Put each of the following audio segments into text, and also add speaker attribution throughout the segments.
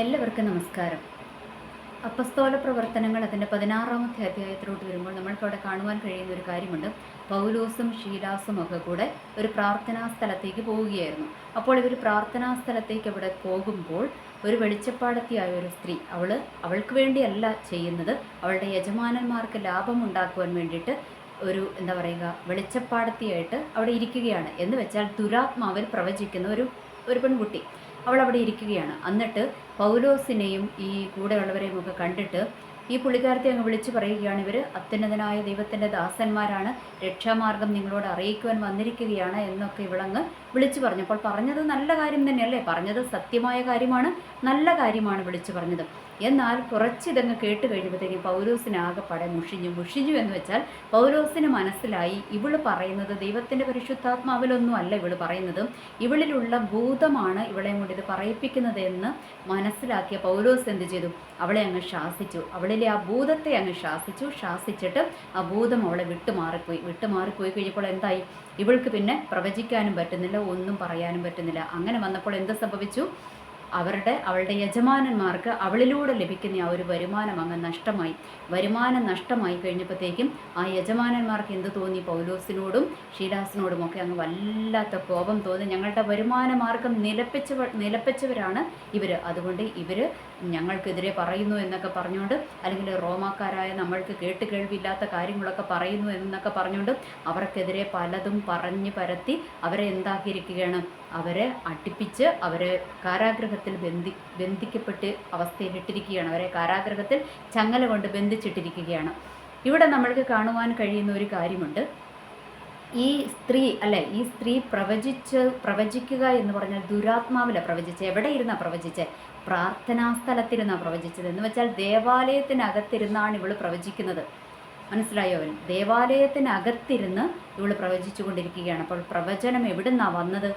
Speaker 1: എല്ലാവർക്കും നമസ്കാരം. അപ്പസ്തോല പ്രവർത്തനങ്ങൾ അതിൻ്റെ 16-ാമത്തെ അധ്യായത്തിലോട്ട് വരുമ്പോൾ നമ്മൾക്കവിടെ കാണുവാൻ കഴിയുന്ന ഒരു കാര്യമുണ്ട്. പൗലോസും ശീലാസും ഒക്കെ കൂടെ ഒരു പ്രാർത്ഥനാ സ്ഥലത്തേക്ക് പോവുകയായിരുന്നു. അപ്പോൾ ഇവർ പ്രാർത്ഥനാ സ്ഥലത്തേക്ക് അവിടെ പോകുമ്പോൾ ഒരു വെളിച്ചപ്പാടത്തിയായ ഒരു സ്ത്രീ, അവൾക്ക് വേണ്ടിയല്ല ചെയ്യുന്നത്, അവളുടെ യജമാനന്മാർക്ക് ലാഭമുണ്ടാക്കുവാൻ വേണ്ടിയിട്ട് ഒരു വെളിച്ചപ്പാടത്തിയായിട്ട് അവിടെ ഇരിക്കുകയാണ്. എന്ന് വെച്ചാൽ ദുരാത്മാവിൽ പ്രവചിക്കുന്ന ഒരു പെൺകുട്ടി അവൾ അവിടെ ഇരിക്കുകയാണ്. എന്നിട്ട് പൗലോസിനെയും ഈ കൂടെയുള്ളവരെയും ഒക്കെ കണ്ടിട്ട് ഈ പുള്ളിക്കാരത്തെ അങ്ങ് വിളിച്ചു പറയുകയാണ്, ഇവർ അത്യുന്നതനായ ദൈവത്തിൻ്റെ ദാസന്മാരാണ്, രക്ഷാമാർഗം നിങ്ങളോട് അറിയിക്കുവാൻ വന്നിരിക്കുകയാണ് എന്നൊക്കെ ഇവളങ്ങ് വിളിച്ചു പറഞ്ഞു. അപ്പോൾ പറഞ്ഞത് നല്ല കാര്യം തന്നെയല്ലേ, പറഞ്ഞത് സത്യമായ കാര്യമാണ്, നല്ല കാര്യമാണ് വിളിച്ചു പറഞ്ഞത്. എന്നാൽ കുറച്ചിതങ്ങ് കേട്ട് കഴിയുമ്പോഴത്തേക്കും പൗലോസിന് ആകെപ്പാടെ മുഷിഞ്ഞു എന്ന് വെച്ചാൽ പൗലോസിന് മനസ്സിലായി ഇവള് പറയുന്നത് ദൈവത്തിൻ്റെ പരിശുദ്ധാത്മാവിലൊന്നും അല്ല ഇവള് പറയുന്നത്, ഇവളിലുള്ള ഭൂതമാണ് ഇവളെയും കൊണ്ട് ഇത് പറയിപ്പിക്കുന്നത് എന്ന് മനസ്സിലാക്കിയ പൗലോസ് എന്ത് ചെയ്തു, അവളെ അങ്ങ് ശാസിച്ചു. അവളിലെ ആ ഭൂതത്തെ അങ്ങ് ശാസിച്ചിട്ട് ആ ഭൂതം അവളെ വിട്ടുമാറിപ്പോയി കഴിഞ്ഞപ്പോൾ എന്തായി, ഇവൾക്ക് പിന്നെ പ്രവചിക്കാനും പറ്റുന്നില്ല, ഒന്നും പറയാനും പറ്റുന്നില്ല. അങ്ങനെ വന്നപ്പോൾ എന്ത് സംഭവിച്ചു, അവളുടെ യജമാനന്മാർക്ക് അവളിലൂടെ ലഭിക്കുന്ന ആ ഒരു വരുമാനം അങ്ങ് വരുമാനം നഷ്ടമായി കഴിഞ്ഞപ്പോഴത്തേക്കും ആ യജമാനന്മാർക്ക് എന്ത് തോന്നി, പൗലോസിനോടും ശീലാസിനോടും ഒക്കെ അങ്ങ് വല്ലാത്ത കോപം തോന്നി. ഞങ്ങളുടെ വരുമാന മാർഗം നിലപ്പിച്ചവരാണ് ഇവർ, അതുകൊണ്ട് ഇവർ ഞങ്ങൾക്കെതിരെ പറയുന്നു എന്നൊക്കെ പറഞ്ഞുകൊണ്ട്, അല്ലെങ്കിൽ റോമാക്കാരായ നമ്മൾക്ക് കേൾവിയില്ലാത്ത കാര്യങ്ങളൊക്കെ പറയുന്നു എന്നൊക്കെ പറഞ്ഞുകൊണ്ട് അവർക്കെതിരെ പലതും പറഞ്ഞ് പരത്തി അവരെ എന്താക്കിയിരിക്കുകയാണ്, അവരെ അടിപ്പിച്ച് അവരെ കാരാഗ്രഹത്തിൽ ബന്ധിക്കപ്പെട്ട് അവസ്ഥയിലിട്ടിരിക്കുകയാണ്. അവരെ കാരാഗ്രഹത്തിൽ ചങ്ങല കൊണ്ട് ബന്ധിച്ചിട്ടിരിക്കുകയാണ്. ഇവിടെ നമ്മൾക്ക് കാണുവാൻ കഴിയുന്ന ഒരു കാര്യമുണ്ട്. ഈ സ്ത്രീ പ്രവചിക്കുക എന്ന് പറഞ്ഞാൽ ദുരാത്മാവിലാണ് പ്രവചിച്ചത്. എവിടെ ഇരുന്നാ പ്രവചിച്ചത്? പ്രാർത്ഥനാ സ്ഥലത്തിരുന്നാണ് പ്രവചിച്ചത്. എന്ന് വെച്ചാൽ ദേവാലയത്തിനകത്തിരുന്നാണ് ഇവൾ പ്രവചിക്കുന്നത്. മനസ്സിലായോ? ദേവാലയത്തിനകത്തിരുന്ന് ഇവൾ പ്രവചിച്ചു കൊണ്ടിരിക്കുകയാണ്. അപ്പോൾ പ്രവചനം എവിടുന്നാണ് വന്നത്?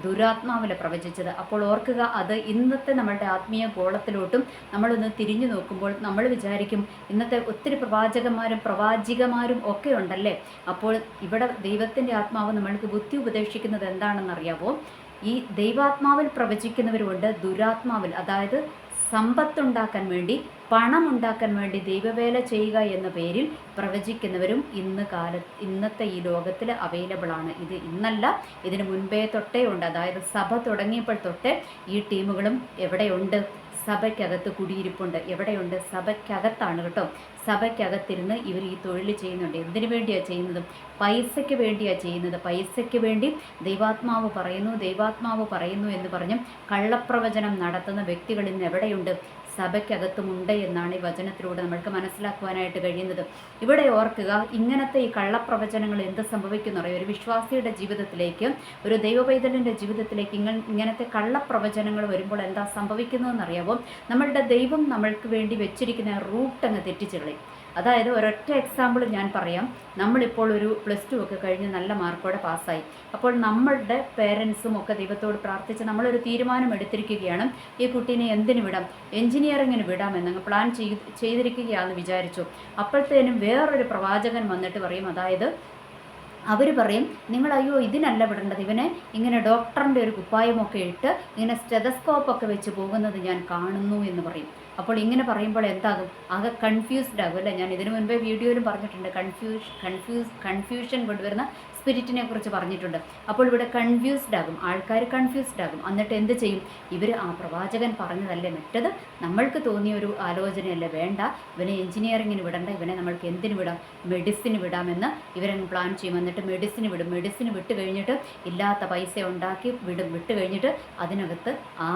Speaker 1: ദുരാത്മാവിലെ പ്രവചിച്ചത്. അപ്പോൾ ഓർക്കുക, അത് ഇന്നത്തെ നമ്മളുടെ ആത്മീയ ഗോളത്തിലോട്ടും നമ്മളൊന്ന് തിരിഞ്ഞു നോക്കുമ്പോൾ നമ്മൾ വിചാരിക്കും, ഇന്നത്തെ ഒത്തിരി പ്രവാചികമാരും ഒക്കെ ഉണ്ടല്ലേ. അപ്പോൾ ഇവിടെ ദൈവത്തിൻ്റെ ആത്മാവ് നമ്മൾക്ക് ബുദ്ധി ഉപദേശിക്കുന്നത് എന്താണെന്നറിയാവോ? ഈ ദൈവാത്മാവിൽ പ്രവചിക്കുന്നവരുമുണ്ട്, ദുരാത്മാവിൽ, അതായത് സമ്പത്തുണ്ടാക്കാൻ വേണ്ടി, പണമുണ്ടാക്കാൻ വേണ്ടി ദൈവവേല ചെയ്യുക എന്ന പേരിൽ പ്രവചിക്കുന്നവരും ഇന്നത്തെ ഈ ലോകത്തിൽ അവൈലബിൾ ആണ്. ഇത് ഇന്നല്ല, ഇതിന് മുൻപേ തൊട്ടേ ഉണ്ട്. അതായത് സഭ തുടങ്ങിയപ്പോൾ തൊട്ടേ ഈ ടീമുകളും എവിടെയുണ്ട്? സഭയ്ക്കകത്ത് കുടിയിരിപ്പുണ്ട്. എവിടെയുണ്ട്? സഭയ്ക്കകത്താണ് കേട്ടോ. സഭയ്ക്കകത്തിരുന്ന് ഇവർ ഈ തൊഴിൽ ചെയ്യുന്നുണ്ട്. എന്തിനു വേണ്ടിയാണ് ചെയ്യുന്നത്? പൈസയ്ക്ക് വേണ്ടിയാണ് ചെയ്യുന്നത്. പൈസയ്ക്ക് വേണ്ടി ദൈവാത്മാവ് പറയുന്നു എന്ന് പറഞ്ഞ് കള്ളപ്രവചനം നടത്തുന്ന വ്യക്തികൾ ഇന്ന് എവിടെയുണ്ട്? സഭയ്ക്കകത്തുമുണ്ട് എന്നാണ് ഈ വചനത്തിലൂടെ നമ്മൾക്ക് മനസ്സിലാക്കുവാനായിട്ട് കഴിയുന്നത്. ഇവിടെ ഓർക്കുക, ഇങ്ങനത്തെ ഈ കള്ളപ്രവചനങ്ങൾ എന്ത് സംഭവിക്കുന്നറിയോ? ഒരു വിശ്വാസിയുടെ ജീവിതത്തിലേക്ക്, ഒരു ദൈവപൈതലിൻ്റെ ജീവിതത്തിലേക്ക് ഇങ്ങനത്തെ കള്ളപ്രവചനങ്ങൾ വരുമ്പോൾ എന്താ സംഭവിക്കുന്നതെന്നറിയാമോ? നമ്മളുടെ ദൈവം നമ്മൾക്ക് വേണ്ടി വെച്ചിരിക്കുന്ന റൂട്ട് അങ്ങ് തെറ്റിച്ചു കളയും. അതായത് ഒരൊറ്റ എക്സാമ്പിൾ ഞാൻ പറയാം. നമ്മളിപ്പോൾ ഒരു +2 ഒക്കെ കഴിഞ്ഞ് നല്ല മാർക്കോടെ പാസ്സായി. അപ്പോൾ നമ്മളുടെ പേരൻസും ഒക്കെ ദൈവത്തോട് പ്രാർത്ഥിച്ച് നമ്മളൊരു തീരുമാനം എടുത്തിരിക്കുകയാണ്, ഈ കുട്ടീനെ എന്തിനു വിടാം, എൻജിനീയറിങ്ങിന് വിടാം എന്നങ്ങ് പ്ലാൻ ചെയ്തിരിക്കുകയാണെന്ന് വിചാരിച്ചു. അപ്പോഴത്തേനും വേറൊരു പ്രവാചകൻ വന്നിട്ട് പറയും, അതായത് അവർ പറയും, നിങ്ങൾ അയ്യോ ഇതിനല്ല വിടേണ്ടത്, ഇവനെ ഇങ്ങനെ ഡോക്ടറിൻ്റെ ഒരു കുപ്പായമൊക്കെ ഇട്ട് ഇങ്ങനെ സ്റ്റെതസ്കോപ്പൊക്കെ വെച്ച് പോകുന്നത് ഞാൻ കാണുന്നു എന്ന് പറയും. അപ്പോൾ ഇങ്ങനെ പറയുമ്പോൾ എന്താകും? ആകെ കൺഫ്യൂസ്ഡ് ആകും അല്ലേ. ഞാൻ ഇതിനു മുൻപേ വീഡിയോയിലും പറഞ്ഞിട്ടുണ്ട്, കൺഫ്യൂഷൻ കൊണ്ടുവരുന്ന സ്പിരിറ്റിനെ കുറിച്ച് പറഞ്ഞിട്ടുണ്ട്. അപ്പോൾ ഇവിടെ കൺഫ്യൂസ്ഡ് ആകും, ആൾക്കാർ കൺഫ്യൂസ്ഡ് ആകും. എന്നിട്ട് എന്ത് ചെയ്യും? ഇവർ ആ പ്രവാചകൻ പറഞ്ഞതല്ലേ, മറ്റത് നമ്മൾക്ക് തോന്നിയ ഒരു ആലോചനയല്ലേ, വേണ്ട ഇവനെ എൻജിനീയറിങ്ങിന് വിടണ്ട, ഇവനെ നമ്മൾക്ക് എന്തിനു വിടാം, മെഡിസിന് വിടാമെന്ന് ഇവരങ്ങ് പ്ലാൻ ചെയ്യും. എന്നിട്ട് മെഡിസിന് വിടും. മെഡിസിന് വിട്ട് കഴിഞ്ഞിട്ട് ഇല്ലാത്ത പൈസ ഉണ്ടാക്കി വിട്ട് കഴിഞ്ഞിട്ട് അതിനകത്ത് ആ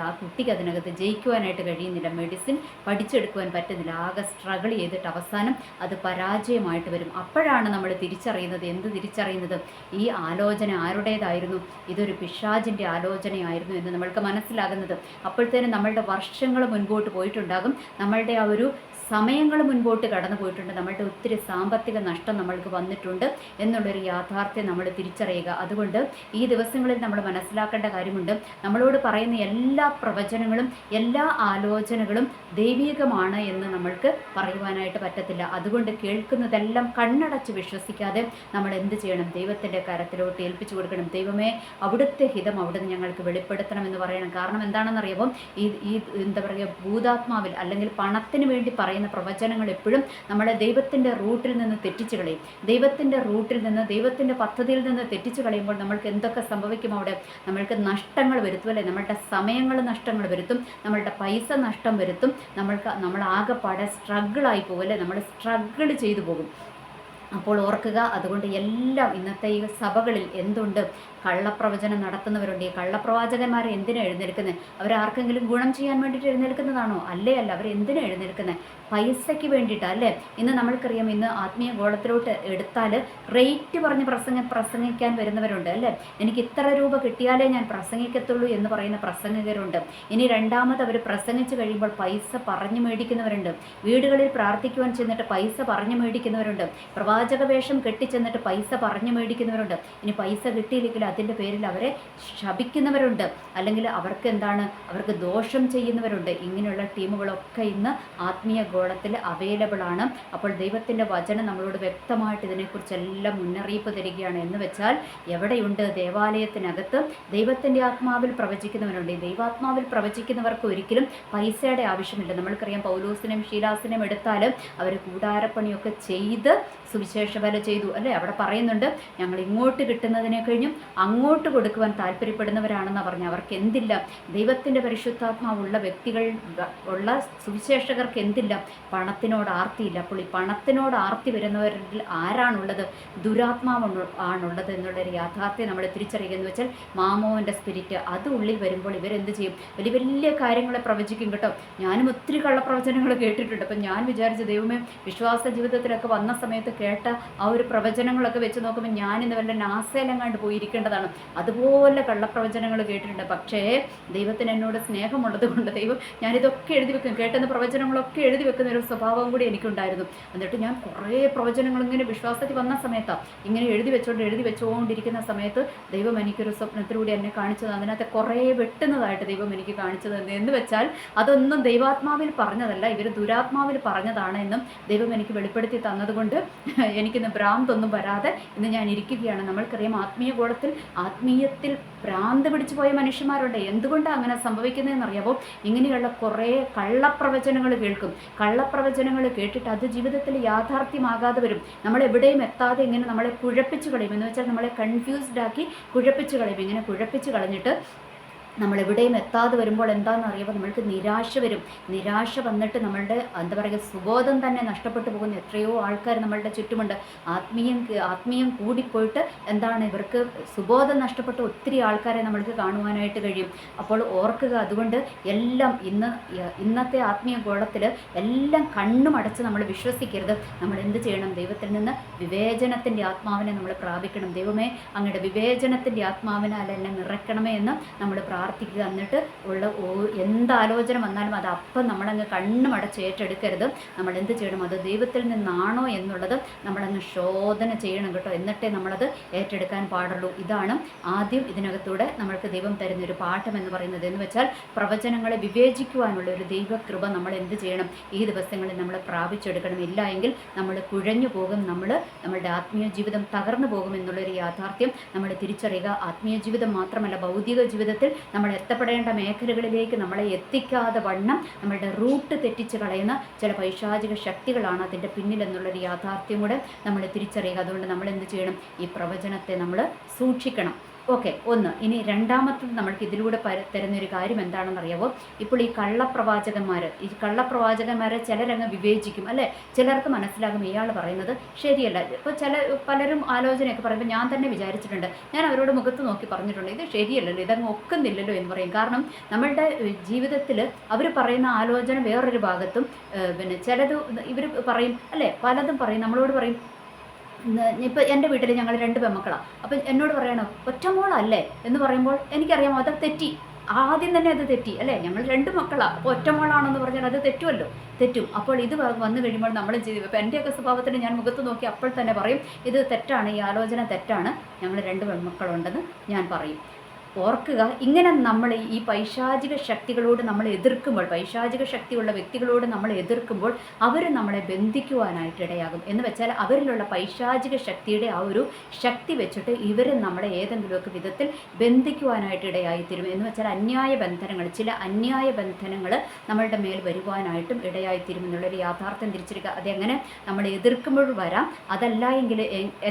Speaker 1: ആ കുട്ടിക്ക് അതിനകത്ത് ജയിക്കുവാനായിട്ട് കഴിയുന്നില്ല, മെഡിസിൻ പഠിച്ചെടുക്കുവാൻ പറ്റുന്നില്ല, ആകെ സ്ട്രഗിൾ ചെയ്തിട്ട് അവസാനം അത് പരാജയമായിട്ട് വരും. അപ്പോഴാണ് നമ്മൾ തിരിച്ചറിയുന്നത്, എന്ത് തിരിച്ചറിയുന്നത്? ഈ ആലോചന ആരുടേതായിരുന്നു? ഇതൊരു പിശാചിൻ്റെ ആലോചനയായിരുന്നു എന്ന് നമ്മൾക്ക് മനസ്സിലാകുന്നത്. അപ്പോഴത്തേനും നമ്മളുടെ വർഷങ്ങൾ മുൻപോട്ട് പോയിട്ടുണ്ടാകും. നമ്മളുടെ ആ ഒരു സമയങ്ങൾ മുൻപോട്ട് കടന്നു പോയിട്ടുണ്ട്. നമ്മളുടെ ഒത്തിരി സാമ്പത്തിക നഷ്ടം നമ്മൾക്ക് വന്നിട്ടുണ്ട് എന്നുള്ളൊരു യാഥാർത്ഥ്യം നമ്മൾ തിരിച്ചറിയുക. അതുകൊണ്ട് ഈ ദിവസങ്ങളിൽ നമ്മൾ മനസ്സിലാക്കേണ്ട കാര്യമുണ്ട്, നമ്മളോട് പറയുന്ന എല്ലാ പ്രവചനങ്ങളും എല്ലാ ആലോചനകളും ദൈവികമാണ് എന്ന് നമ്മൾക്ക് പറയുവാനായിട്ട് പറ്റത്തില്ല. അതുകൊണ്ട് കേൾക്കുന്നതെല്ലാം കണ്ണടച്ച് വിശ്വസിക്കാതെ നമ്മൾ എന്ത് ചെയ്യണം? ദൈവത്തിൻ്റെ കരത്തിലോട്ട് ഏൽപ്പിച്ചു കൊടുക്കണം. ദൈവമേ, അവിടുത്തെ ഹിതം അവിടുന്ന് ഞങ്ങൾക്ക് വെളിപ്പെടുത്തണം എന്ന് പറയണം. കാരണം എന്താണെന്നറിയാമോ, ഈ എന്താ പറയുക, ഭൂതാത്മാവിൽ അല്ലെങ്കിൽ പണത്തിന് വേണ്ടി പറയുന്ന പ്രവചനങ്ങൾ എപ്പോഴും നമ്മളെ ദൈവത്തിൻ്റെ റൂട്ടിൽ നിന്ന് തെറ്റിച്ച് കളയും. ദൈവത്തിൻ്റെ റൂട്ടിൽ നിന്ന്, ദൈവത്തിൻ്റെ പദ്ധതിയിൽ നിന്ന് തെറ്റിച്ച് കളയുമ്പോൾ നമ്മൾക്ക് എന്തൊക്കെ സംഭവിക്കും? അവിടെ നമ്മൾക്ക് നഷ്ടങ്ങൾ വരുത്തും, അല്ലേ? നമ്മളുടെ സമയങ്ങൾ നഷ്ടങ്ങൾ വരുത്തും, നമ്മളുടെ പൈസ നഷ്ടം വരുത്തും, നമ്മൾ ആകെപ്പാടെ സ്ട്രഗിളായി പോകും, അല്ലേ? നമ്മൾ സ്ട്രഗിൾ ചെയ്തു പോകും. അപ്പോൾ ഓർക്കുക, അതുകൊണ്ട് എല്ലാം ഇന്നത്തെ ഈ സഭകളിൽ എന്തുണ്ട്? കള്ളപ്രവചനം നടത്തുന്നവരുണ്ട്. ഈ കള്ളപ്രവാചകന്മാരെ എന്തിനാണ് എഴുന്നേൽക്കുന്നത്? അവരാർക്കെങ്കിലും ഗുണം ചെയ്യാൻ വേണ്ടിയിട്ട് എഴുന്നേൽക്കുന്നതാണോ? അല്ലേ അല്ല. അവരെന്തിനാണ് എഴുന്നേൽക്കുന്നത്? പൈസയ്ക്ക് വേണ്ടിയിട്ടാണ്, അല്ലേ? ഇന്ന് നമ്മൾക്കറിയാം, ഇന്ന് ആത്മീയ ഗോളത്തിലോട്ട് എടുത്താൽ റേറ്റ് പറഞ്ഞ് പ്രസംഗിക്കാൻ വരുന്നവരുണ്ട്, അല്ലേ? എനിക്ക് ഇത്ര രൂപ കിട്ടിയാലേ ഞാൻ പ്രസംഗിക്കത്തുള്ളൂ എന്ന് പറയുന്ന പ്രസംഗകരുണ്ട്. ഇനി രണ്ടാമത് അവർ പ്രസംഗിച്ച് കഴിയുമ്പോൾ പൈസ പറഞ്ഞു മേടിക്കുന്നവരുണ്ട്. വീടുകളിൽ പ്രാർത്ഥിക്കുവാൻ ചെന്നിട്ട് പൈസ പറഞ്ഞു മേടിക്കുന്നവരുണ്ട്. പ്രവാചക വേഷം കെട്ടിച്ചെന്നിട്ട് പൈസ പറഞ്ഞു മേടിക്കുന്നവരുണ്ട്. ഇനി പൈസ കിട്ടിയില്ലെങ്കിൽ അതിൻ്റെ പേരിൽ അവരെ ശപിക്കുന്നവരുണ്ട്, അല്ലെങ്കിൽ അവർക്ക് എന്താണ്, അവർക്ക് ദോഷം ചെയ്യുന്നവരുണ്ട്. ഇങ്ങനെയുള്ള ടീമുകളൊക്കെ ഇന്ന് ആത്മീയ ഗോളത്തിൽ അവൈലബിൾ ആണ്. അപ്പോൾ ദൈവത്തിൻ്റെ വചനം നമ്മളോട് വ്യക്തമായിട്ട് ഇതിനെക്കുറിച്ചെല്ലാം മുന്നറിയിപ്പ് തരികയാണ്. എന്ന് വെച്ചാൽ എവിടെയുണ്ട്? ദേവാലയത്തിനകത്ത് ദൈവത്തിൻ്റെ ആത്മാവിൽ പ്രവചിക്കുന്നവരുണ്ട്. ഈ ദൈവാത്മാവിൽ പ്രവചിക്കുന്നവർക്ക് ഒരിക്കലും പൈസയുടെ ആവശ്യമില്ല. നമ്മൾക്കറിയാം, പൗലോസിനെയും ശീലാസിനെയും എടുത്താൽ അവർ കൂടാരപ്പണിയൊക്കെ ചെയ്ത് സുവിശേഷ വേല ചെയ്തു, അല്ലേ? അവിടെ പറയുന്നുണ്ട്, ഞങ്ങൾ ഇങ്ങോട്ട് കിട്ടുന്നതിനെ കഴിഞ്ഞും അങ്ങോട്ട് കൊടുക്കുവാൻ താല്പര്യപ്പെടുന്നവരാണെന്ന് പറഞ്ഞു. അവർക്ക് എന്തില്ല? ദൈവത്തിൻ്റെ പരിശുദ്ധാത്മാവുള്ള വ്യക്തികൾ ഉള്ള സുവിശേഷകർക്ക് എന്തില്ല? പണത്തിനോട് ആർത്തിയില്ല. അപ്പോൾ ഈ പണത്തിനോട് ആർത്തി വരുന്നവരിൽ ആരാണുള്ളത്? ദുരാത്മാവ് ആണുള്ളത് എന്നുള്ളൊരു യാഥാർത്ഥ്യം നമ്മൾ തിരിച്ചറിയുക. എന്ന് വെച്ചാൽ മാമോൻ്റെ സ്പിരിറ്റ് അത് ഉള്ളിൽ വരുമ്പോൾ ഇവരെന്ത് ചെയ്യും? വലിയ വലിയ കാര്യങ്ങളെ പ്രവചിക്കും കേട്ടോ. ഞാനും ഒത്തിരി കള്ളപ്രവചനങ്ങൾ കേട്ടിട്ടുണ്ട്. അപ്പം ഞാൻ വിചാരിച്ച, ദൈവമേ, വിശ്വാസ ജീവിതത്തിലൊക്കെ വന്ന സമയത്ത് കേട്ട ആ ഒരു പ്രവചനങ്ങളൊക്കെ വെച്ച് നോക്കുമ്പോൾ ഞാനിന്ന് വല്ല നാസയിലെങ്ങാണ്ട് പോയിരിക്കേണ്ടതാണ്. അതുപോലെ കള്ളപ്രവചനങ്ങൾ കേട്ടിട്ടുണ്ട്. പക്ഷേ ദൈവത്തിന് എന്നോട് സ്നേഹമുള്ളത് കൊണ്ട് ദൈവം ഞാനിതൊക്കെ എഴുതി വെക്കും. കേട്ടുന്ന പ്രവചനങ്ങളൊക്കെ എഴുതി വെക്കുന്ന ഒരു സ്വഭാവം കൂടി എനിക്കുണ്ടായിരുന്നു. എന്നിട്ട് ഞാൻ കുറേ പ്രവചനങ്ങൾ ഇങ്ങനെ വിശ്വാസത്തിൽ വന്ന സമയത്താണ് ഇങ്ങനെ എഴുതി വെച്ചുകൊണ്ടിരിക്കുന്ന സമയത്ത് ദൈവം എനിക്കൊരു സ്വപ്നത്തിലൂടെ എന്നെ കാണിച്ചത്, അതിനകത്ത് കുറേ വെട്ടുന്നതായിട്ട് ദൈവം എനിക്ക് കാണിച്ചത്. എന്ന് വെച്ചാൽ അതൊന്നും ദൈവാത്മാവിൽ പറഞ്ഞതല്ല, ഇവർ ദുരാത്മാവിൽ പറഞ്ഞതാണ് എന്നും ദൈവം എനിക്ക് വെളിപ്പെടുത്തി തന്നതുകൊണ്ട് എനിക്കിന്ന് ഭ്രാന്തൊന്നും വരാതെ ഇന്ന് ഞാൻ ഇരിക്കുകയാണ്. നമ്മൾക്കറിയാം, ആത്മീയ ഗോളത്തിൽ ആത്മീയത്തിൽ ഭ്രാന്ത് പിടിച്ചു പോയ മനുഷ്യന്മാരുണ്ട്. എന്തുകൊണ്ടാണ് അങ്ങനെ സംഭവിക്കുന്നതെന്നറിയാമോ? ഇങ്ങനെയുള്ള കുറേ കള്ളപ്രവചനങ്ങൾ കേൾക്കും. കള്ളപ്രവചനങ്ങൾ കേട്ടിട്ട് അത് ജീവിതത്തിൽ യാഥാർത്ഥ്യമാകാതെ വരും. നമ്മളെവിടെയും എത്താതെ ഇങ്ങനെ നമ്മളെ കുഴപ്പിച്ച് കളയും. എന്ന് വെച്ചാൽ നമ്മളെ കൺഫ്യൂസ്ഡ് ആക്കി കുഴപ്പിച്ച് കളയും. ഇങ്ങനെ കുഴപ്പിച്ച് കളഞ്ഞിട്ട് നമ്മളെവിടെയും എത്താതെ വരുമ്പോൾ എന്താണെന്ന് അറിയുമ്പോൾ നമ്മൾക്ക് നിരാശ വരും. നിരാശ വന്നിട്ട് നമ്മളുടെ എന്താ പറയുക, സുബോധം തന്നെ നഷ്ടപ്പെട്ടു പോകുന്ന എത്രയോ ആൾക്കാർ നമ്മളുടെ ചുറ്റുമുണ്ട്. ആത്മീയം കൂടിപ്പോയിട്ട് എന്താണ്, ഇവർക്ക് സുബോധം നഷ്ടപ്പെട്ട ഒത്തിരി ആൾക്കാരെ നമ്മൾക്ക് കാണുവാനായിട്ട് കഴിയും. അപ്പോൾ ഓർക്കുക, അതുകൊണ്ട് എല്ലാം ഇന്നത്തെ ആത്മീയ ഗോളത്തിൽ എല്ലാം കണ്ണും അടച്ച് നമ്മൾ വിശ്വസിക്കരുത്. നമ്മൾ എന്ത് ചെയ്യണം? ദൈവത്തിൽ നിന്ന് വിവേചനത്തിൻ്റെ ആത്മാവിനെ നമ്മൾ പ്രാപിക്കണം. ദൈവമേ, അങ്ങയുടെ വിവേചനത്തിൻ്റെ ആത്മാവിനാൽ എന്നെ നിറയ്ക്കണമേ എന്ന് നമ്മൾ പ്രാർത്ഥിക്കുക. എന്നിട്ട് ഉള്ള എന്താലോചന വന്നാലും അത് അപ്പം നമ്മളങ്ങ് കണ്ണുമടച്ച് ഏറ്റെടുക്കരുത്. നമ്മൾ എന്ത് ചെയ്യണം? അത് ദൈവത്തിൽ നിന്നാണോ എന്നുള്ളത് നമ്മളങ്ങ് ശോധന ചെയ്യണം കേട്ടോ. എന്നിട്ടേ നമ്മളത് ഏറ്റെടുക്കാൻ പാടുള്ളൂ. ഇതാണ് ആദ്യം ഇതിനകത്തൂടെ നമ്മൾക്ക് ദൈവം തരുന്നൊരു പാഠം എന്ന് പറയുന്നത്. എന്ന് വെച്ചാൽ പ്രവചനങ്ങളെ വിവേചിക്കുവാനുള്ള ഒരു ദൈവകൃപ നമ്മൾ എന്ത് ചെയ്യണം? ഈ ദിവസങ്ങളിൽ നമ്മൾ പ്രാപിച്ചെടുക്കണം. ഇല്ല എങ്കിൽ നമ്മൾ കുഴഞ്ഞു പോകും, നമ്മളുടെ ആത്മീയ ജീവിതം തകർന്നു പോകും എന്നുള്ളൊരു യാഥാർത്ഥ്യം നമ്മൾ തിരിച്ചറിയുക. ആത്മീയ ജീവിതം മാത്രമല്ല, ഭൗതിക ജീവിതത്തിൽ നമ്മൾ എത്തപ്പെടേണ്ട മേഖലകളിലേക്ക് നമ്മളെ എത്തിക്കാതെ വണ്ണം നമ്മളുടെ റൂട്ട് തെറ്റിച്ച് കളയുന്ന ചില പൈശാചിക ശക്തികളാണ് അതിൻ്റെ പിന്നിലെന്നുള്ളൊരു യാഥാർത്ഥ്യം കൂടെ നമ്മൾ തിരിച്ചറിയുക. അതുകൊണ്ട് നമ്മൾ എന്ത് ചെയ്യണം? ഈ പ്രവചനത്തെ നമ്മൾ സൂക്ഷിക്കണം. ഓക്കെ, ഒന്ന്. ഇനി രണ്ടാമത്തത് നമ്മൾക്ക് ഇതിലൂടെ തരുന്നൊരു കാര്യം എന്താണെന്നറിയാവോ? ഇപ്പോൾ ഈ കള്ളപ്രവാചകന്മാരെ ചിലരങ്ങ് വിവേചിക്കും, അല്ലേ? ചിലർക്ക് മനസ്സിലാകും ഇയാൾ പറയുന്നത് ശരിയല്ല. ഇപ്പോൾ പലരും ആലോചനയൊക്കെ പറയുമ്പോൾ ഞാൻ തന്നെ വിചാരിച്ചിട്ടുണ്ട്, ഞാൻ അവരോട് മുഖത്ത് നോക്കി പറഞ്ഞിട്ടുണ്ട്, ഇത് ശരിയല്ലല്ലോ, ഇതങ്ങ് ഒക്കുന്നില്ലല്ലോ എന്ന് പറയും. കാരണം നമ്മളുടെ ജീവിതത്തിൽ അവർ പറയുന്ന ആലോചന വേറൊരു ഭാഗത്തും പിന്നെ ചിലത് ഇവർ പറയും, അല്ലേ? പലതും പറയും, നമ്മളോട് പറയും. ഇപ്പോൾ എൻ്റെ വീട്ടിൽ ഞങ്ങൾ 2 പെൺമക്കളാണ്. അപ്പം എന്നോട് പറയണം ഒറ്റമോളല്ലേ എന്ന് പറയുമ്പോൾ എനിക്കറിയാമോ അത് തെറ്റി. ആദ്യം തന്നെ അത് തെറ്റി അല്ലേ, ഞങ്ങൾ 2 മക്കളാണ്, അപ്പോൾ ഒറ്റ മോളാണെന്ന് പറഞ്ഞാൽ അത് തെറ്റുമല്ലോ, തെറ്റും. അപ്പോൾ ഇത് വന്നു കഴിയുമ്പോൾ നമ്മൾ ഇപ്പം എൻ്റെയൊക്കെ സ്വഭാവത്തിന് ഞാൻ മുഖത്ത് നോക്കി അപ്പോൾ തന്നെ പറയും ഇത് തെറ്റാണ്, ഈ ആലോചന തെറ്റാണ്, ഞങ്ങൾ 2 പെൺമക്കളുണ്ടെന്ന് ഞാൻ പറയും. ഓർക്കുക, ഇങ്ങനെ നമ്മൾ ഈ പൈശാചിക ശക്തികളോട് നമ്മൾ എതിർക്കുമ്പോൾ, പൈശാചിക ശക്തിയുള്ള വ്യക്തികളോട് നമ്മൾ എതിർക്കുമ്പോൾ അവർ നമ്മളെ ബന്ധിക്കുവാനായിട്ട് ഇടയാകും. എന്ന് വെച്ചാൽ അവരിലുള്ള പൈശാചിക ശക്തിയുടെ ആ ഒരു ശക്തി വെച്ചിട്ട് ഇവർ നമ്മളെ ഏതെങ്കിലുമൊക്കെ വിധത്തിൽ ബന്ധിക്കുവാനായിട്ട് ഇടയായിത്തീരും. എന്ന് വെച്ചാൽ അന്യായ ബന്ധനങ്ങൾ, ചില അന്യായ ബന്ധനങ്ങൾ നമ്മളുടെ മേൽ വരുവാനായിട്ടും ഇടയായിത്തീരും എന്നുള്ളൊരു യാഥാർത്ഥ്യം തിരിച്ചെടുക്കുക. അതെങ്ങനെ നമ്മൾ എതിർക്കുമ്പോൾ വരാം, അതല്ല എങ്കിൽ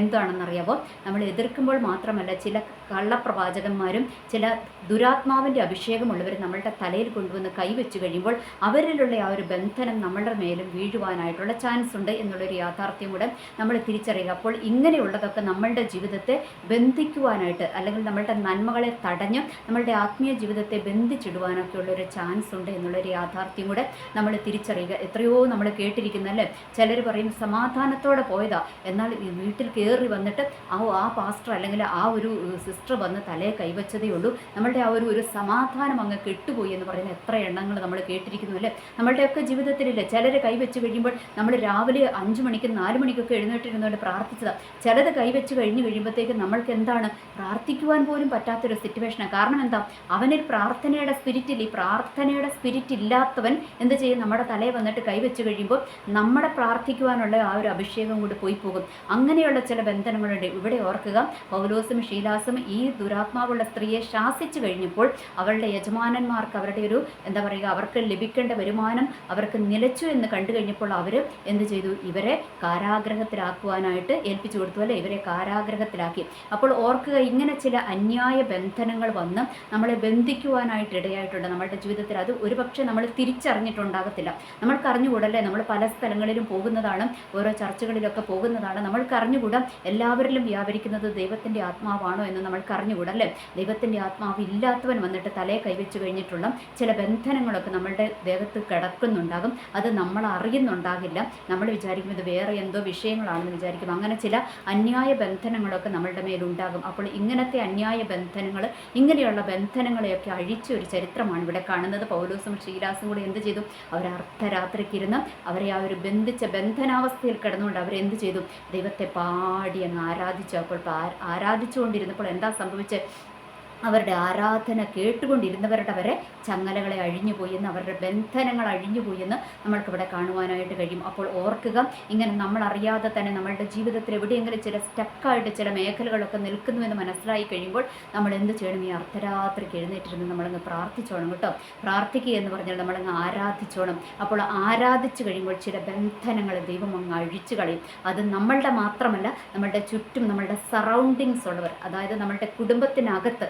Speaker 1: എന്താണെന്നറിയാമോ, നമ്മൾ എതിർക്കുമ്പോൾ മാത്രമല്ല ചില കള്ളപ്രവാചകന്മാരും ചില ദുരാത്മാവിൻ്റെ അഭിഷേകമുള്ളവർ നമ്മളുടെ തലയിൽ കൊണ്ടുവന്ന് കൈവച്ച് കഴിയുമ്പോൾ അവരിലുള്ള ആ ഒരു ബന്ധനം നമ്മളുടെ മേലും വീഴുവാനായിട്ടുള്ള ചാൻസ് ഉണ്ട് എന്നുള്ളൊരു യാഥാർത്ഥ്യം കൂടെ നമ്മൾ തിരിച്ചറിയുക. അപ്പോൾ ഇങ്ങനെയുള്ളതൊക്കെ നമ്മളുടെ ജീവിതത്തെ ബന്ധിക്കുവാനായിട്ട് അല്ലെങ്കിൽ നമ്മളുടെ നന്മകളെ തടഞ്ഞ് നമ്മളുടെ ആത്മീയ ജീവിതത്തെ ബന്ധിച്ചിടുവാനൊക്കെ ഉള്ളൊരു ചാൻസ് ഉണ്ട് എന്നുള്ളൊരു യാഥാർത്ഥ്യം കൂടെ നമ്മൾ തിരിച്ചറിയുക. എത്രയോ നമ്മൾ കേട്ടിരിക്കുന്നല്ലേ, ചിലർ പറയും സമാധാനത്തോടെ പോയതാ, എന്നാൽ വീട്ടിൽ കയറി വന്നിട്ട് ആ പാസ്റ്റർ അല്ലെങ്കിൽ ആ ഒരു സിസ്റ്റർ വന്ന് തലയെ കൈവച്ചതേ ഉള്ളൂ, നമ്മളുടെ ആ ഒരു സമാധാനം അങ്ങ് കെട്ടുപോയി എന്ന് പറയുന്ന എത്ര എണ്ണങ്ങൾ നമ്മൾ കേട്ടിരിക്കുന്നു അല്ലേ. നമ്മളുടെയൊക്കെ ജീവിതത്തിലില്ലേ, ചിലർ കൈവച്ച് കഴിയുമ്പോൾ നമ്മൾ രാവിലെ 5 മണിക്കും 4 മണിക്കൊക്കെ എഴുന്നേറ്റിരുന്നുകൊണ്ട് പ്രാർത്ഥിച്ചതാണ്, ചിലത് കൈവച്ച് കഴിഞ്ഞ് കഴിയുമ്പോഴത്തേക്ക് നമ്മൾക്ക് എന്താണ് പ്രാർത്ഥിക്കുവാൻ പോലും പറ്റാത്തൊരു സിറ്റുവേഷനാണ്. കാരണം എന്താ, അവനിൽ പ്രാർത്ഥനയുടെ സ്പിരിറ്റിൽ, ഈ പ്രാർത്ഥനയുടെ സ്പിരിറ്റ് ഇല്ലാത്തവൻ എന്ത് ചെയ്യും, നമ്മുടെ തലയിൽ വന്നിട്ട് കൈവച്ച് കഴിയുമ്പോൾ നമ്മുടെ പ്രാർത്ഥിക്കുവാനുള്ള ആ ഒരു അഭിഷേകം കൂടി പോയി പോകും. അങ്ങനെയുള്ള ചില ബന്ധനങ്ങളുണ്ട്. ഇവിടെ ഓർക്കുക, പൗലോസും ശീലാസും ഈ ദുരാത്മാവുള്ള സ്ത്രീയെ ശാസിച്ചു കഴിഞ്ഞപ്പോൾ അവളുടെ യജമാനന്മാർക്ക് അവരുടെ ഒരു എന്താ പറയുക, അവർക്ക് ലഭിക്കേണ്ട വരുമാനം അവർക്ക് നിലച്ചു എന്ന് കണ്ടു കഴിഞ്ഞപ്പോൾ അവർ എന്ത് ചെയ്തു, ഇവരെ കാരാഗ്രഹത്തിലാക്കുവാനായിട്ട് ഏൽപ്പിച്ചു കൊടുത്തു അല്ലേ, ഇവരെ കാരാഗ്രഹത്തിലാക്കി. അപ്പോൾ ഓർക്കുക, ഇങ്ങനെ ചില അന്യായ ബന്ധനങ്ങൾ വന്ന് നമ്മളെ ബന്ധിക്കുവാനായിട്ട് ഇടയായിട്ടുണ്ട് നമ്മളുടെ ജീവിതത്തിൽ. അത് ഒരുപക്ഷെ നമ്മൾ തിരിച്ചറിഞ്ഞിട്ടുണ്ടാകത്തില്ല, നമ്മൾക്ക് അറിഞ്ഞുകൂടല്ലേ, നമ്മൾ പല സ്ഥലങ്ങളിലും പോകുന്നതാണ്, ഓരോ ചർച്ചകളിലൊക്കെ പോകുന്നതാണ്, നമ്മൾക്ക് അറിഞ്ഞുകൂടാം എല്ലാവരിലും വ്യാപരിക്കുന്നത് ദൈവത്തിൻ്റെ ആത്മാവാണോ എന്ന് നമ്മൾക്ക് അറിഞ്ഞുകൂടാ അല്ലേ. ദൈവത്തിൻ്റെ ആത്മാവ് ഇല്ലാത്തവൻ വന്നിട്ട് തലയെ കൈവച്ച് കഴിഞ്ഞിട്ടുള്ള ചില ബന്ധനങ്ങളൊക്കെ നമ്മളുടെ ദേഹത്ത് കിടക്കുന്നുണ്ടാകും, അത് നമ്മൾ അറിയുന്നുണ്ടാകില്ല, നമ്മൾ വിചാരിക്കും ഇത് വേറെ എന്തോ വിഷയങ്ങളാണെന്ന് വിചാരിക്കും. അങ്ങനെ ചില അന്യായ ബന്ധനങ്ങളൊക്കെ നമ്മളുടെ മേലുണ്ടാകും. അപ്പോൾ ഇങ്ങനത്തെ അന്യായ ബന്ധനങ്ങൾ, ഇങ്ങനെയുള്ള ബന്ധനങ്ങളെയൊക്കെ അഴിച്ച ഒരു ചരിത്രമാണ് ഇവിടെ കാണുന്നത്. പൗലോസും ശീലാസും കൂടി എന്ത് ചെയ്തു, അവർ അർദ്ധരാത്രിക്കിരുന്ന് അവരെ ആ ഒരു ബന്ധിച്ച ബന്ധനാവസ്ഥയിൽ കിടന്നുകൊണ്ട് അവരെന്ത് ചെയ്തു, ദൈവത്തെ പാടി അങ്ങ് ആരാധിച്ചു. അപ്പോൾ ആരാധിച്ചുകൊണ്ടിരുന്നപ്പോൾ എന്താ സംഭവിച്ചത്, അവരുടെ ആരാധന കേട്ടുകൊണ്ടിരുന്നവരുടെ വരെ ചങ്ങലകളെ അഴിഞ്ഞുപോയെന്ന്, അവരുടെ ബന്ധനങ്ങൾ അഴിഞ്ഞുപോയെന്ന് നമ്മൾക്കിവിടെ കാണുവാനായിട്ട് കഴിയും. അപ്പോൾ ഓർക്കുക, ഇങ്ങനെ നമ്മൾ അറിയാതെ തന്നെ നമ്മളുടെ ജീവിതത്തിൽ എവിടെയെങ്കിലും ചില സ്റ്റക്കായിട്ട് ചില മേഖലകളൊക്കെ നിൽക്കുന്നുവെന്ന് മനസ്സിലായി കഴിയുമ്പോൾ നമ്മൾ എന്ത് ചെയ്യണം, ഈ അർദ്ധരാത്രിക്ക് എഴുന്നേറ്റിരുന്ന് നമ്മളങ്ങ് പ്രാർത്ഥിച്ചോണം കേട്ടോ. പ്രാർത്ഥിക്കുക എന്ന് പറഞ്ഞാൽ നമ്മളങ്ങ് ആരാധിച്ചോണം. അപ്പോൾ ആരാധിച്ചു കഴിയുമ്പോൾ ചില ബന്ധനങ്ങൾ ദൈവം അങ്ങ് അഴിച്ചു കളയും. അത് നമ്മളുടെ മാത്രമല്ല, നമ്മളുടെ ചുറ്റും നമ്മളുടെ സറൗണ്ടിങ്സ് ഉള്ളവർ, അതായത് നമ്മളുടെ കുടുംബത്തിനകത്ത്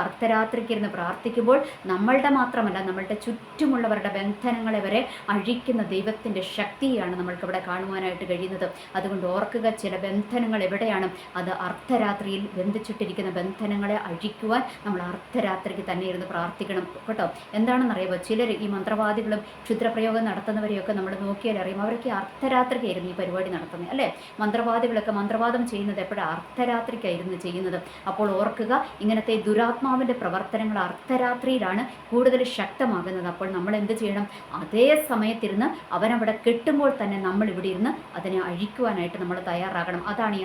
Speaker 1: അർദ്ധരാത്രിക്കിരുന്ന് പ്രാർത്ഥിക്കുമ്പോൾ നമ്മളുടെ മാത്രമല്ല നമ്മളുടെ ചുറ്റുമുള്ളവരുടെ ബന്ധനങ്ങളെ വരെ അഴിക്കുന്ന ദൈവത്തിൻ്റെ ശക്തിയാണ് നമ്മൾക്കിവിടെ കാണുവാനായിട്ട് കഴിയുന്നത്. അതുകൊണ്ട് ഓർക്കുക, ചില ബന്ധനങ്ങൾ എവിടെയാണ്, അത് അർദ്ധരാത്രിയിൽ ബന്ധിച്ചിട്ടിരിക്കുന്ന ബന്ധനങ്ങളെ അഴിക്കുവാൻ നമ്മൾ അർദ്ധരാത്രിക്ക് തന്നെ ഇരുന്ന് പ്രാർത്ഥിക്കണം കേട്ടോ. എന്താണെന്നറിയാമോ, ചിലർ ഈ മന്ത്രവാദികളും ക്ഷുദ്രപ്രയോഗം നടത്തുന്നവരെയൊക്കെ നമ്മൾ നോക്കിയാൽ അറിയും, അവരൊക്കെ അർദ്ധരാത്രിക്കായിരുന്നു ഈ പരിപാടി നടത്തുന്നത് അല്ലേ. മന്ത്രവാദികളൊക്കെ മന്ത്രവാദം ചെയ്യുന്നത് എപ്പോഴാണ്, അർദ്ധരാത്രിക്കായിരുന്നു ചെയ്യുന്നത്. അപ്പോൾ ഓർക്കുക, ഇങ്ങനത്തെ ദുരാത്മാവിൻ്റെ പ്രവർത്തനങ്ങൾ അർദ്ധരാത്രിയിലാണ് കൂടുതൽ ശക്തമാകുന്നത്. അപ്പോൾ നമ്മൾ എന്ത് ചെയ്യണം, അതേ സമയത്തിരുന്ന് അവനവിടെ കെട്ടുമ്പോൾ തന്നെ നമ്മൾ ഇവിടെ ഇരുന്ന് അതിനെ അഴിക്കുവാനായിട്ട് നമ്മൾ തയ്യാറാകണം. അതാണ് ഈ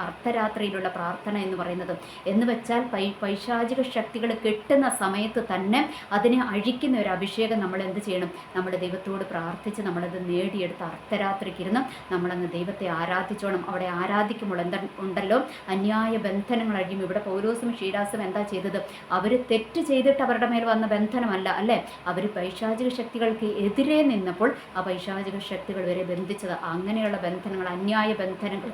Speaker 1: അർദ്ധരാത്രിയിലുള്ള പ്രാർത്ഥന എന്ന് പറയുന്നത്. എന്ന് വെച്ചാൽ പൈശാചിക ശക്തികൾ കെട്ടുന്ന സമയത്ത് തന്നെ അതിനെ അഴിക്കുന്ന ഒരു അഭിഷേകം നമ്മൾ എന്ത് ചെയ്യണം, നമ്മുടെ ദൈവത്തോട് പ്രാർത്ഥിച്ച് നമ്മളത് നേടിയെടുത്ത് അർദ്ധരാത്രിക്കിരുന്ന് നമ്മളങ്ങ് ദൈവത്തെ ആരാധിച്ചോണം. അവിടെ ആരാധിക്കുമ്പോൾ ഉണ്ടല്ലോ അന്യായ ബന്ധനങ്ങൾ അഴിയും. ഇവിടെ പൗലോസും ശീലാസും എന്താ ചെയ്തത്, അവർ തെറ്റ് ചെയ്തിട്ട് അവരുടെ മേൽ വന്ന ബന്ധനമല്ല അല്ലേ, അവർ പൈശാചിക ശക്തികൾക്ക് എതിരെ നിന്നപ്പോൾ ആ പൈശാചിക ശക്തികൾ വരെ ബന്ധിച്ചത്. അങ്ങനെയുള്ള ബന്ധനങ്ങൾ, അന്യായ ബന്ധനങ്ങൾ,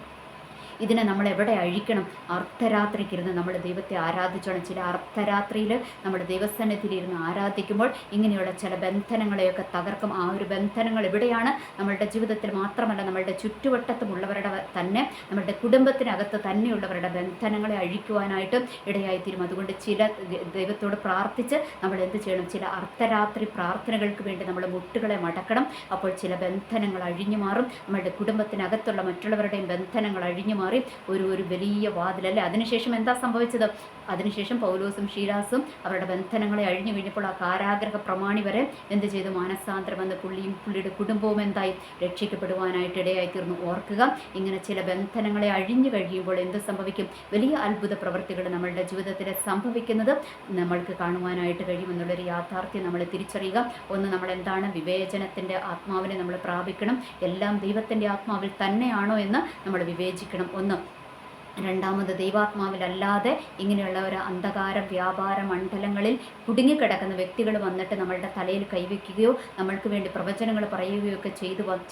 Speaker 1: ഇതിനെ നമ്മൾ എവിടെ അഴിക്കണം, അർദ്ധരാത്രിക്കിരുന്ന് നമ്മൾ ദൈവത്തെ ആരാധിച്ചോണം. ചില അർദ്ധരാത്രിയിൽ നമ്മുടെ ദൈവസന്നിധിയിലിരുന്ന് ആരാധിക്കുമ്പോൾ ഇങ്ങനെയുള്ള ചില ബന്ധനങ്ങളെയൊക്കെ തകർക്കും. ആ ഒരു ബന്ധനങ്ങൾ എവിടെയാണ്, നമ്മളുടെ ജീവിതത്തിൽ മാത്രമല്ല നമ്മളുടെ ചുറ്റുവട്ടത്തുമുള്ളവരുടെ തന്നെ, നമ്മളുടെ കുടുംബത്തിനകത്ത് തന്നെയുള്ളവരുടെ ബന്ധനങ്ങളെ അഴിക്കുവാനായിട്ട് ഇടയായിത്തീരും. അതുകൊണ്ട് ചില ദൈവത്തോട് പ്രാർത്ഥിച്ച് നമ്മൾ എന്ത് ചെയ്യണം, ചില അർദ്ധരാത്രി പ്രാർത്ഥനകൾക്ക് വേണ്ടി നമ്മൾ മുട്ടുകളെ മടക്കണം. അപ്പോൾ ചില ബന്ധനങ്ങൾ അഴിഞ്ഞു മാറും, നമ്മളുടെ കുടുംബത്തിനകത്തുള്ള മറ്റുള്ളവരുടെയും ബന്ധനങ്ങൾ അഴിഞ്ഞു മാറും. മാറി ഒരു വലിയ വാതിലല്ലേ. അതിനുശേഷം എന്താ സംഭവിച്ചത്? അതിനുശേഷം പൗലോസും ശീലാസും അവരുടെ ബന്ധനങ്ങളെ അഴിഞ്ഞു കഴിഞ്ഞപ്പോൾ ആ കാരാഗ്രഹ പ്രമാണി വരെ എന്ത് ചെയ്തു? മാനസാന്തരം വന്ന് പുള്ളിയുടെ കുടുംബവും എന്തായി? രക്ഷിക്കപ്പെടുവാനായിട്ട് ഇടയായിത്തീർന്നു. ഓർക്കുക, ഇങ്ങനെ ചില ബന്ധനങ്ങളെ അഴിഞ്ഞു കഴിയുമ്പോൾ എന്ത് സംഭവിക്കും? വലിയ അത്ഭുത പ്രവൃത്തികൾ നമ്മളുടെ ജീവിതത്തിൽ സംഭവിക്കുന്നത് നമ്മൾക്ക് കാണുവാനായിട്ട് കഴിയുമെന്നുള്ളൊരു യാഥാർത്ഥ്യം നമ്മൾ തിരിച്ചറിയുക. ഒന്ന്, നമ്മൾ എന്താണ്? വിവേചനത്തിൻ്റെ ആത്മാവിനെ നമ്മൾ പ്രാപിക്കണം. എല്ലാം ദൈവത്തിൻ്റെ ആത്മാവിൽ തന്നെയാണോ എന്ന് നമ്മൾ വിവേചിക്കണം. ഒന്ന്. രണ്ടാമത്, ദൈവാത്മാവിലല്ലാതെ ഇങ്ങനെയുള്ള ഒരു അന്ധകാര വ്യാപാര മണ്ഡലങ്ങളിൽ കുടുങ്ങിക്കിടക്കുന്ന വ്യക്തികൾ വന്നിട്ട് നമ്മളുടെ തലയിൽ കൈവയ്ക്കുകയോ നമ്മൾക്ക് വേണ്ടി പ്രവചനങ്ങൾ പറയുകയോ ഒക്കെ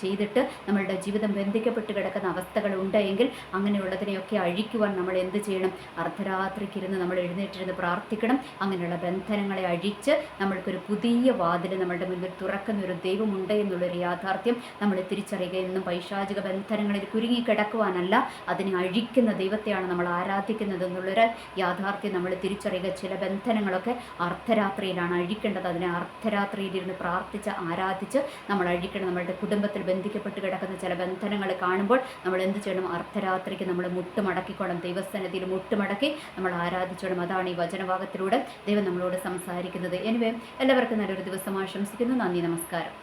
Speaker 1: ചെയ്തിട്ട് നമ്മളുടെ ജീവിതം ബന്ധിക്കപ്പെട്ട് കിടക്കുന്ന അവസ്ഥകൾ ഉണ്ടെങ്കിൽ അങ്ങനെയുള്ളതിനെയൊക്കെ അഴിക്കുവാൻ നമ്മൾ എന്ത് ചെയ്യണം? അർദ്ധരാത്രിക്കിരുന്ന് നമ്മൾ എഴുന്നേറ്റിരുന്ന് പ്രാർത്ഥിക്കണം. അങ്ങനെയുള്ള ബന്ധനങ്ങളെ അഴിച്ച് നമ്മൾക്കൊരു പുതിയ വാതിൽ നമ്മളുടെ മുന്നിൽ തുറക്കുന്ന ഒരു ദൈവമുണ്ട് എന്നുള്ളൊരു യാഥാർത്ഥ്യം നമ്മൾ തിരിച്ചറിയുക. എന്നും പൈശാചിക ബന്ധനങ്ങളിൽ കുരുങ്ങിക്കിടക്കുവാനല്ല, അതിനെ അഴിക്കുന്ന ദൈവത്തെയാണ് നമ്മൾ ആരാധിക്കുന്നത് എന്നുള്ളൊരു യാഥാർത്ഥ്യം നമ്മൾ തിരിച്ചറിയുക. ചില ബന്ധനങ്ങളൊക്കെ അർദ്ധരാത്രിയിലാണ് അഴിക്കേണ്ടത്. അതിനെ അർദ്ധരാത്രിയിലിരുന്ന് പ്രാർത്ഥിച്ച് ആരാധിച്ച് നമ്മൾ അഴിക്കണം. നമ്മളുടെ കുടുംബത്തിൽ ബന്ധിക്കപ്പെട്ട് കിടക്കുന്ന ചില ബന്ധനങ്ങൾ കാണുമ്പോൾ നമ്മൾ എന്ത് ചെയ്യണം? അർദ്ധരാത്രിക്ക് നമ്മൾ മുട്ടുമടക്കിക്കോണം. ദൈവസന്നിധിയിൽ മുട്ടുമടക്കി നമ്മൾ ആരാധിച്ചോണം. അതാണ് ഈ വചനഭാഗത്തിലൂടെ ദൈവം നമ്മളോട് സംസാരിക്കുന്നത്. എനിവേ, എല്ലാവർക്കും നല്ലൊരു ദിവസം ആശംസിക്കുന്നു. നന്ദി, നമസ്കാരം.